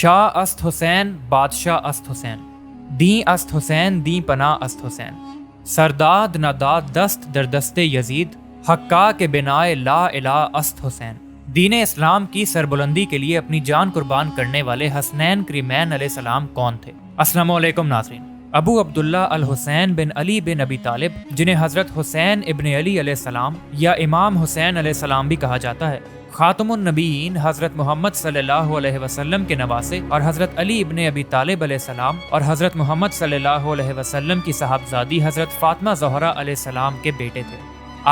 شاہ است حسین بادشاہ است حسین، دیں است حسین دیں پناہ است حسین، سرداد نداد دست در دست یزید، حقا کے بنائے لا الہ است حسین۔ دین اسلام کی سربلندی کے لیے اپنی جان قربان کرنے والے حسنین کریمین علیہ السلام کون تھے؟ السلام علیکم ناظرین۔ ابو عبداللہ الحسین بن علی بن ابی طالب، جنہیں حضرت حسین ابن علی علیہ السلام یا امام حسین علیہ السلام بھی کہا جاتا ہے، خاتم النبیین حضرت محمد صلی اللہ علیہ وسلم کے نواسے اور حضرت علی ابن ابی طالب علیہ السلام اور حضرت محمد صلی اللہ علیہ وسلم کی صاحبزادی حضرت فاطمہ زہرا علیہ السلام کے بیٹے تھے۔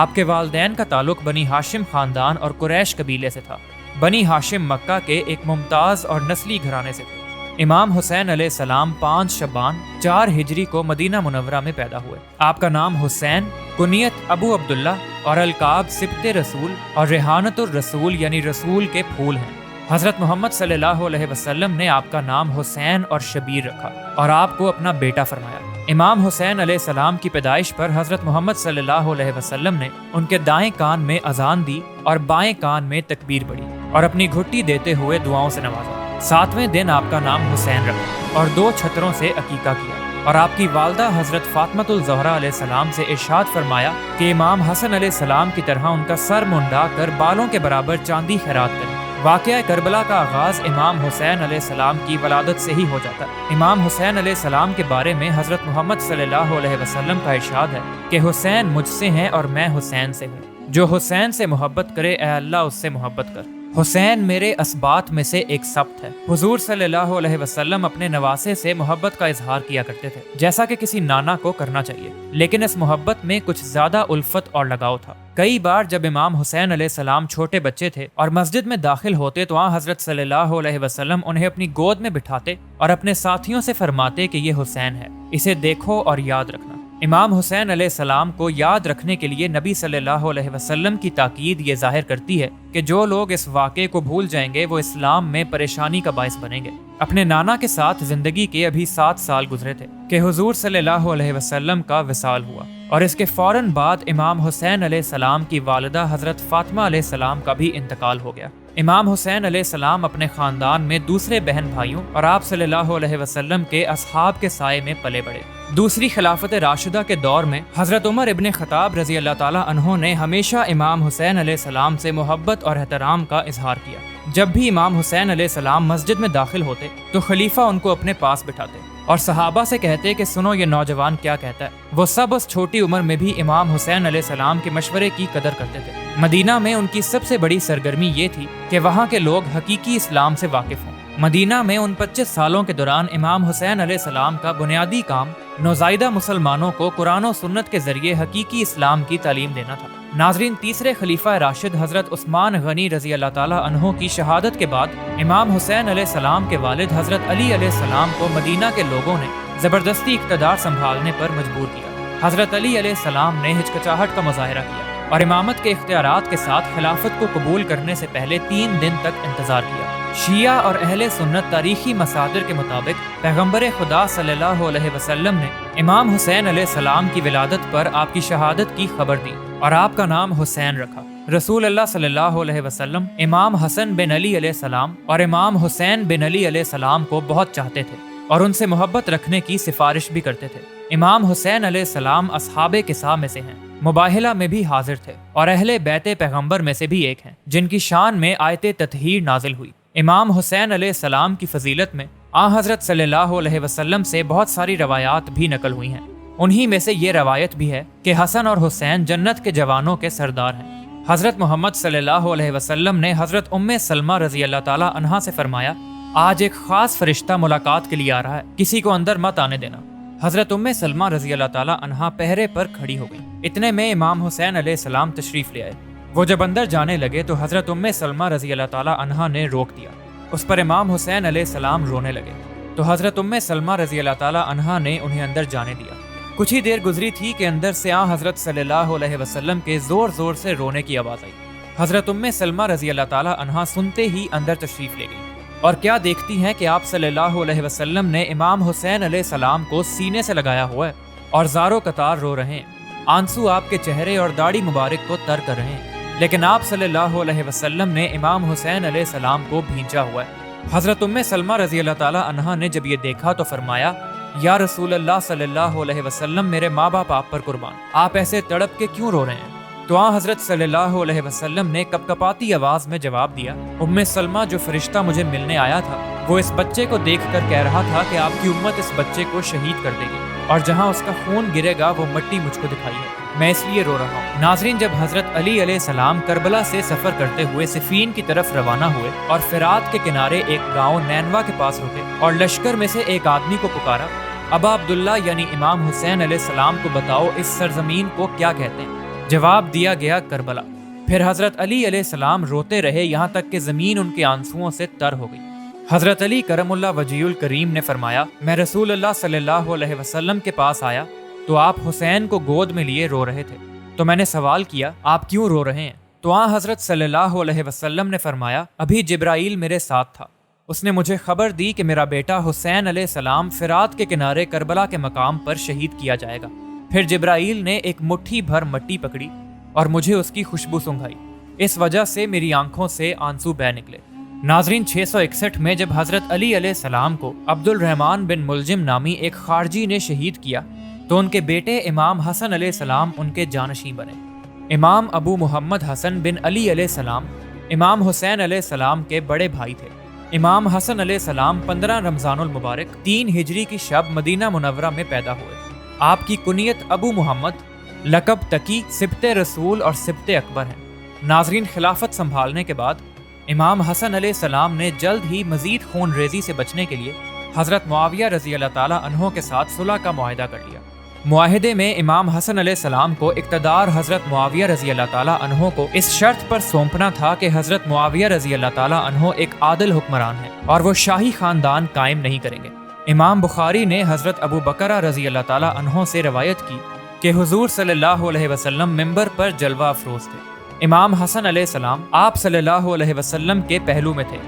آپ کے والدین کا تعلق بنی ہاشم خاندان اور قریش قبیلے سے تھا۔ بنی ہاشم مکہ کے ایک ممتاز اور نسلی گھرانے سے تھے۔ امام حسین علیہ السلام 5 شعبان 4 ہجری کو مدینہ منورہ میں پیدا ہوئے۔ آپ کا نام حسین، کنیت ابو عبداللہ اور القاب سبط رسول اور ریحانت الرسول یعنی رسول کے پھول ہیں۔ حضرت محمد صلی اللہ علیہ وسلم نے آپ کا نام حسین اور شبیر رکھا اور آپ کو اپنا بیٹا فرمایا۔ امام حسین علیہ السلام کی پیدائش پر حضرت محمد صلی اللہ علیہ وسلم نے ان کے دائیں کان میں اذان دی اور بائیں کان میں تکبیر پڑھی اور اپنی گھٹی دیتے ہوئے دعاؤں سے نوازا۔ 7ویں دن آپ کا نام حسین رکھا اور 2 چھتروں سے عقیقہ کیا اور آپ کی والدہ حضرت فاطمۃ الزہرا علیہ السلام سے ارشاد فرمایا کہ امام حسن علیہ السلام کی طرح ان کا سر منڈا کر بالوں کے برابر چاندی خیرات کریں۔ واقعہ کربلا کا آغاز امام حسین علیہ السلام کی ولادت سے ہی ہو جاتا ہے۔ امام حسین علیہ السلام کے بارے میں حضرت محمد صلی اللہ علیہ وسلم کا ارشاد ہے کہ حسین مجھ سے ہیں اور میں حسین سے ہوں۔ جو حسین سے محبت کرے اے اللہ اس سے محبت کر۔ حسین میرے اسبات میں سے ایک سبت ہے۔ حضور صلی اللہ علیہ وسلم اپنے نواسے سے محبت کا اظہار کیا کرتے تھے، جیسا کہ کسی نانا کو کرنا چاہیے، لیکن اس محبت میں کچھ زیادہ الفت اور لگاؤ تھا۔ کئی بار جب امام حسین علیہ السلام چھوٹے بچے تھے اور مسجد میں داخل ہوتے تو وہاں حضرت صلی اللہ علیہ وسلم انہیں اپنی گود میں بٹھاتے اور اپنے ساتھیوں سے فرماتے کہ یہ حسین ہے، اسے دیکھو اور یاد رکھنا۔ امام حسین علیہ السلام کو یاد رکھنے کے لیے نبی صلی اللہ علیہ وسلم کی تاکید یہ ظاہر کرتی ہے کہ جو لوگ اس واقعے کو بھول جائیں گے وہ اسلام میں پریشانی کا باعث بنیں گے۔ اپنے نانا کے ساتھ زندگی کے ابھی 7 سال گزرے تھے کہ حضور صلی اللہ علیہ وسلم کا وصال ہوا اور اس کے فوراً بعد امام حسین علیہ السلام کی والدہ حضرت فاطمہ علیہ السلام کا بھی انتقال ہو گیا۔ امام حسین علیہ السلام اپنے خاندان میں دوسرے بہن بھائیوں اور آپ صلی اللہ علیہ وسلم کے اصحاب کے سائے میں پلے بڑھے۔ دوسری خلافت راشدہ کے دور میں حضرت عمر ابن خطاب رضی اللہ تعالیٰ عنہ نے ہمیشہ امام حسین علیہ السلام سے محبت اور احترام کا اظہار کیا۔ جب بھی امام حسین علیہ السلام مسجد میں داخل ہوتے تو خلیفہ ان کو اپنے پاس بٹھاتے اور صحابہ سے کہتے کہ سنو یہ نوجوان کیا کہتا ہے۔ وہ سب اس چھوٹی عمر میں بھی امام حسین علیہ السلام کے مشورے کی قدر کرتے تھے۔ مدینہ میں ان کی سب سے بڑی سرگرمی یہ تھی کہ وہاں کے لوگ حقیقی اسلام سے واقف ہوں۔ مدینہ میں ان 25 سالوں کے دوران امام حسین علیہ السلام کا بنیادی کام نوزائیدہ مسلمانوں کو قرآن و سنت کے ذریعے حقیقی اسلام کی تعلیم دینا تھا۔ ناظرین، تیسرے خلیفہ راشد حضرت عثمان غنی رضی اللہ تعالیٰ عنہ کی شہادت کے بعد امام حسین علیہ السلام کے والد حضرت علی علیہ السلام کو مدینہ کے لوگوں نے زبردستی اقتدار سنبھالنے پر مجبور کیا۔ حضرت علی علیہ السلام نے ہچکچاہٹ کا مظاہرہ کیا اور امامت کے اختیارات کے ساتھ خلافت کو قبول کرنے سے پہلے 3 دن تک انتظار کیا۔ شیعہ اور اہل سنت تاریخی مصادر کے مطابق پیغمبر خدا صلی اللہ علیہ وسلم نے امام حسین علیہ السلام کی ولادت پر آپ کی شہادت کی خبر دی اور آپ کا نام حسین رکھا۔ رسول اللہ صلی اللہ علیہ وسلم امام حسن بن علی علیہ السلام اور امام حسین بن علی علیہ السلام کو بہت چاہتے تھے اور ان سے محبت رکھنے کی سفارش بھی کرتے تھے۔ امام حسین علیہ السلام اصحاب کساء میں سے ہیں، مباہلہ میں بھی حاضر تھے اور اہل بیت پیغمبر میں سے بھی ایک ہیں جن کی شان میں آیت تطہیر نازل ہوئی۔ امام حسین علیہ السلام کی فضیلت میں حضرت صلی اللہ علیہ وسلم سے بہت ساری روایات بھی نقل ہوئی ہیں۔ انہی میں سے یہ روایت بھی ہے کہ حسن اور حسین جنت کے جوانوں کے سردار ہیں۔ حضرت محمد صلی اللہ علیہ وسلم نے حضرت ام سلمہ رضی اللہ تعالیٰ عنہا سے فرمایا، آج ایک خاص فرشتہ ملاقات کے لیے آ رہا ہے، کسی کو اندر مت آنے دینا۔ حضرت ام سلمہ رضی اللہ تعالیٰ عنہا پہرے پر کھڑی ہو گئی۔ اتنے میں امام حسین علیہ السلام تشریف لے آئے۔ وہ جب اندر جانے لگے تو حضرت ام سلمہ رضی اللہ تعالیٰ عنہا نے روک دیا۔ اس پر امام حسین علیہ السلام رونے لگے تو حضرت ام سلمہ رضی اللہ تعالیٰ عنہا نے انہیں اندر جانے دیا۔ کچھ ہی دیر گزری تھی کہ اندر سے حضرت صلی اللہ علیہ وسلم کے زور زور سے رونے کی آواز آئی۔ حضرت ام سلمہ رضی اللہ تعالیٰ عنہا سنتے ہی اندر تشریف لے گئی اور کیا دیکھتی ہیں کہ آپ صلی اللہ علیہ وسلم نے امام حسین علیہ السلام کو سینے سے لگایا ہوا ہے اور زارو قطار رو رہے ہیں۔ آنسو آپ کے چہرے اور داڑھی مبارک کو تر کر رہے ہیں، لیکن آپ صلی اللہ علیہ وسلم نے امام حسین علیہ السلام کو بھینچا ہوا ہے حضرت ام سلمہ رضی اللہ تعالیٰ عنہا نے جب یہ دیکھا تو فرمایا یا رسول اللہ صلی اللہ علیہ وسلم میرے ماں باپ آپ پر قربان، آپ ایسے تڑپ کے کیوں رو رہے ہیں؟ تو آن حضرت صلی اللہ علیہ وسلم نے کپکپاتی آواز میں جواب دیا ام سلمہ جو فرشتہ مجھے ملنے آیا تھا وہ اس بچے کو دیکھ کر کہہ رہا تھا کہ آپ کی امت اس بچے کو شہید کر دے گی اور جہاں اس کا خون گرے گا وہ مٹی مجھ کو دکھائی ہے، میں اس لیے رو رہا ہوں۔ ناظرین، جب حضرت علی علیہ السلام کربلا سے سفر کرتے ہوئے صفین کی طرف روانہ ہوئے اور فرات کے کنارے ایک گاؤں نینوا کے پاس رکے اور لشکر میں سے ایک آدمی کو پکارا، ابا عبداللہ یعنی امام حسین علیہ السلام کو بتاؤ اس سرزمین کو کیا کہتے ہیں؟ جواب دیا گیا کربلا۔ پھر حضرت علی علیہ السلام روتے رہے یہاں تک کہ زمین ان کے آنسوؤں سے تر ہو گئی۔ حضرت علی کرم اللہ وجیہ الکریم نے فرمایا میں رسول اللہ صلی اللہ علیہ وسلم کے پاس آیا تو آپ حسین کو گود میں لیے رو رہے تھے، تو میں نے سوال کیا آپ کیوں رو رہے ہیں؟ تو آن حضرت صلی اللہ علیہ وسلم نے فرمایا ابھی جبرائیل میرے ساتھ تھا، اس نے مجھے خبر دی کہ میرا بیٹا حسین علیہ السلام فرات کے کنارے کربلا کے مقام پر شہید کیا جائے گا۔ پھر جبرائیل نے ایک مٹھی بھر مٹی پکڑی اور مجھے اس کی خوشبو سونگھائی، اس وجہ سے میری آنکھوں سے آنسو بہہ نکلے۔ ناظرین، 661 میں جب حضرت علی علیہ السلام کو عبد الرحمن بن ملجم نامی ایک خارجی نے شہید کیا تو ان کے بیٹے امام حسن علیہ السلام ان کے جانشین بنے۔ امام ابو محمد حسن بن علی علیہ السلام امام حسین علیہ السلام کے بڑے بھائی تھے۔ امام حسن علیہ السلام 15 رمضان المبارک 3 ہجری کی شب مدینہ منورہ میں پیدا ہوئے۔ آپ کی کنیت ابو محمد، لقب تقی، سبط رسول اور سبط اکبر ہیں۔ ناظرین، خلافت سنبھالنے کے بعد امام حسن علیہ السلام نے جلد ہی مزید خون ریزی سے بچنے کے لیے حضرت معاویہ رضی اللہ تعالیٰ عنہ کے ساتھ صلح کا معاہدہ کر لیا۔ معاہدے میں امام حسن علیہ السلام کو اقتدار حضرت معاویہ رضی اللہ تعالیٰ عنہ کو اس شرط پر سونپنا تھا کہ حضرت معاویہ رضی اللہ تعالیٰ عنہ ایک عادل حکمران ہیں اور وہ شاہی خاندان قائم نہیں کریں گے۔ امام بخاری نے حضرت ابو بکرہ رضی اللہ تعالیٰ عنہ سے روایت کی کہ حضور صلی اللہ علیہ وسلم منبر پر جلوہ افروز تھے۔ امام حسن علیہ السلام آپ صلی اللہ علیہ وسلم کے پہلو میں تھے۔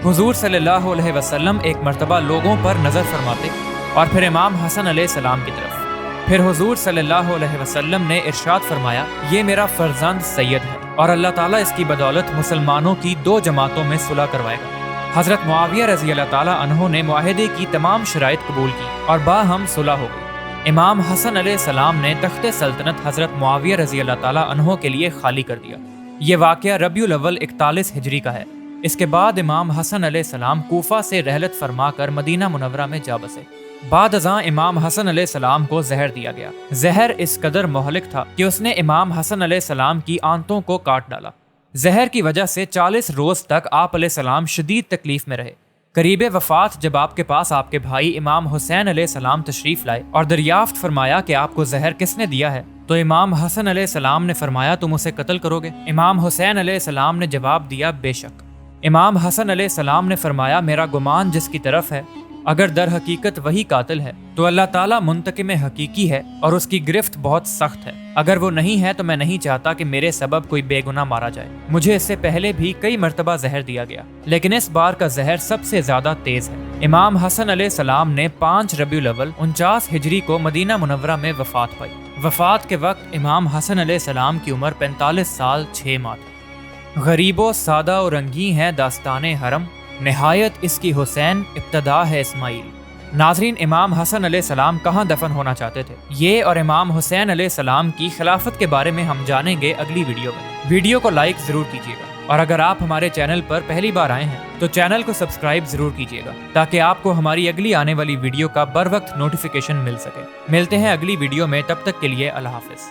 حضور صلی اللہ علیہ وسلم ایک مرتبہ لوگوں پر نظر فرماتے اور پھر امام حسن علیہ السلام کی طرف، پھر حضور صلی اللہ علیہ وسلم نے ارشاد فرمایا یہ میرا فرزند سید ہے اور اللہ تعالیٰ اس کی بدولت مسلمانوں کی 2 جماعتوں میں صلح کروائے گا۔ حضرت معاویہ رضی اللہ تعالیٰ عنہ نے معاہدے کی تمام شرائط قبول کی اور باہم صلح ہو گئی۔ امام حسن علیہ السلام نے تخت سلطنت حضرت معاویہ رضی اللہ تعالیٰ عنہ کے لیے خالی کر دیا۔ یہ واقعہ ربیع الاول 41 ہجری کا ہے۔ اس کے بعد امام حسن علیہ السلام کوفہ سے رحلت فرما کر مدینہ منورہ میں جا بسے۔ بعد ازاں امام حسن علیہ السلام کو زہر دیا گیا۔ زہر اس قدر مہلک تھا کہ اس نے امام حسن علیہ السلام کی آنتوں کو کاٹ ڈالا۔ زہر کی وجہ سے 40 روز تک آپ علیہ السلام شدید تکلیف میں رہے۔ قریب وفات جب آپ کے پاس آپ کے بھائی امام حسین علیہ السلام تشریف لائے اور دریافت فرمایا کہ آپ کو زہر کس نے دیا ہے تو امام حسن علیہ السلام نے فرمایا تم اسے قتل کرو گے؟ امام حسین علیہ السلام نے جواب دیا بے شک۔ امام حسن علیہ السلام نے فرمایا میرا گمان جس کی طرف ہے اگر در حقیقت وہی قاتل ہے تو اللہ تعالیٰ منتقم حقیقی ہے اور اس کی گرفت بہت سخت ہے، اگر وہ نہیں ہے تو میں نہیں چاہتا کہ میرے سبب کوئی بے گناہ مارا جائے۔ مجھے اس سے پہلے بھی کئی مرتبہ زہر دیا گیا لیکن اس بار کا زہر سب سے زیادہ تیز ہے۔ امام حسن علیہ السلام نے 5 ربیع الاول 49 ہجری کو مدینہ منورہ میں وفات پائی۔ وفات کے وقت امام حسن علیہ السلام کی عمر 45 سال 6 ماہ تھی۔ غریب و سادہ و رنگی ہے داستان حرم، نہایت اس کی حسین ابتدا ہے اسماعیل۔ ناظرین، امام حسن علیہ السلام کہاں دفن ہونا چاہتے تھے؟ یہ اور امام حسین علیہ السلام کی خلافت کے بارے میں ہم جانیں گے اگلی ویڈیو میں۔ ویڈیو کو لائک ضرور کیجیے گا اور اگر آپ ہمارے چینل پر پہلی بار آئے ہیں تو چینل کو سبسکرائب ضرور کیجیے گا تاکہ آپ کو ہماری اگلی آنے والی ویڈیو کا بر وقت نوٹیفیکیشن مل سکے۔ ملتے ہیں اگلی ویڈیو میں، تب تک کے لیے اللہ حافظ۔